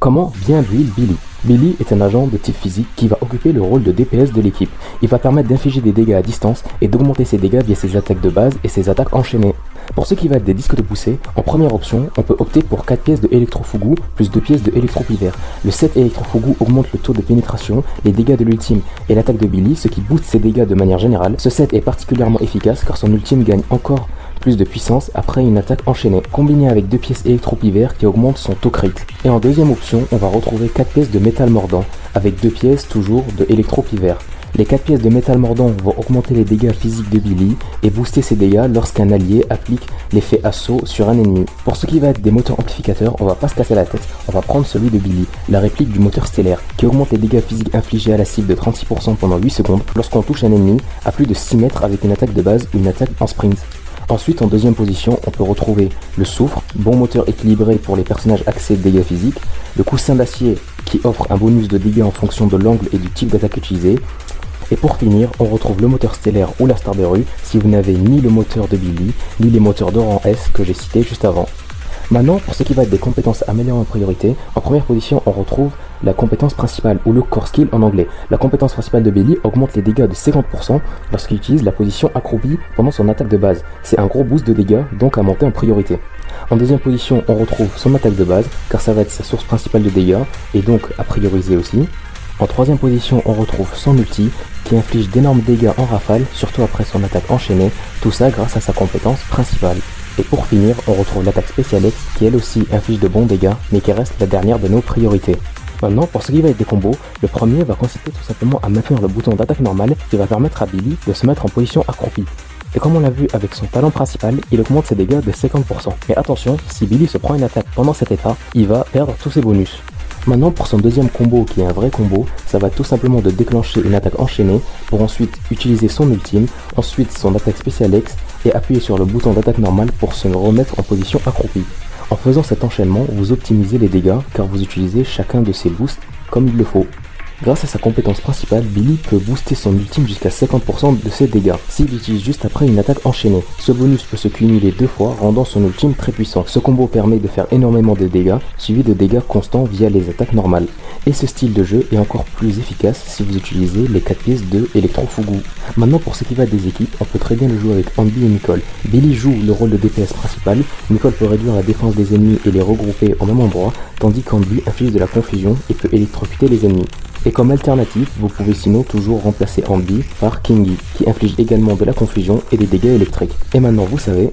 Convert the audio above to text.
Comment bien build Billy? Billy est un agent de type physique qui va occuper le rôle de DPS de l'équipe. Il va permettre d'infliger des dégâts à distance et d'augmenter ses dégâts via ses attaques de base et ses attaques enchaînées. Pour ce qui va être des disques de poussée, en première option, on peut opter pour 4 pièces de électrofougou plus 2 pièces de électropivert. Le set électrofougou augmente le taux de pénétration, les dégâts de l'ultime et l'attaque de Billy, ce qui booste ses dégâts de manière générale. Ce set est particulièrement efficace car son ultime gagne encore plus de puissance après une attaque enchaînée, combiné avec 2 pièces électropivert qui augmentent son taux crit. Et en deuxième option, on va retrouver 4 pièces de métal mordant, avec 2 pièces toujours de électropivert. Les 4 pièces de métal mordant vont augmenter les dégâts physiques de Billy et booster ses dégâts lorsqu'un allié applique l'effet assaut sur un ennemi. Pour ce qui va être des moteurs amplificateurs, on va pas se casser la tête, on va prendre celui de Billy, la réplique du moteur stellaire, qui augmente les dégâts physiques infligés à la cible de 36% pendant 8 secondes lorsqu'on touche un ennemi à plus de 6 mètres avec une attaque de base ou une attaque en sprint. Ensuite, en deuxième position, on peut retrouver le soufre, bon moteur équilibré pour les personnages axés de dégâts physiques, le coussin d'acier qui offre un bonus de dégâts en fonction de l'angle et du type d'attaque utilisé. Et pour finir, on retrouve le moteur stellaire ou la star de rue si vous n'avez ni le moteur de Billy, ni les moteurs de rang S que j'ai cités juste avant. Maintenant, pour ce qui va être des compétences améliorées en priorité, en première position, on retrouve la compétence principale ou le core skill en anglais. La compétence principale de Billy augmente les dégâts de 50% lorsqu'il utilise la position accroupie pendant son attaque de base. C'est un gros boost de dégâts, donc à monter en priorité. En deuxième position, on retrouve son attaque de base, car ça va être sa source principale de dégâts, et donc à prioriser aussi. En troisième position, on retrouve son ulti, qui inflige d'énormes dégâts en rafale, surtout après son attaque enchaînée, tout ça grâce à sa compétence principale. Et pour finir, on retrouve l'attaque Special X, qui elle aussi inflige de bons dégâts, mais qui reste la dernière de nos priorités. Maintenant, pour ce qui va être des combos, le premier va consister tout simplement à maintenir le bouton d'attaque normale qui va permettre à Billy de se mettre en position accroupie. Et comme on l'a vu avec son talent principal, il augmente ses dégâts de 50%. Mais attention, si Billy se prend une attaque pendant cet état, il va perdre tous ses bonus. Maintenant, pour son deuxième combo qui est un vrai combo, ça va tout simplement de déclencher une attaque enchaînée pour ensuite utiliser son ultime, ensuite son attaque Special X et appuyer sur le bouton d'attaque normale pour se remettre en position accroupie. En faisant cet enchaînement, vous optimisez les dégâts car vous utilisez chacun de ces boosts comme il le faut. Grâce à sa compétence principale, Billy peut booster son ultime jusqu'à 50% de ses dégâts s'il l'utilise juste après une attaque enchaînée. Ce bonus peut se cumuler 2 fois, rendant son ultime très puissant. Ce combo permet de faire énormément de dégâts, suivi de dégâts constants via les attaques normales. Et ce style de jeu est encore plus efficace si vous utilisez les 4 pièces de électrofougou. Maintenant, pour ce qui va des équipes, on peut très bien le jouer avec Andy et Nicole. Billy joue le rôle de DPS principal, Nicole peut réduire la défense des ennemis et les regrouper au même endroit, tandis qu'Andy inflige de la confusion et peut électrocuter les ennemis. Et comme alternative, vous pouvez sinon toujours remplacer Andy par Kingy, qui inflige également de la confusion et des dégâts électriques. Et maintenant vous savez,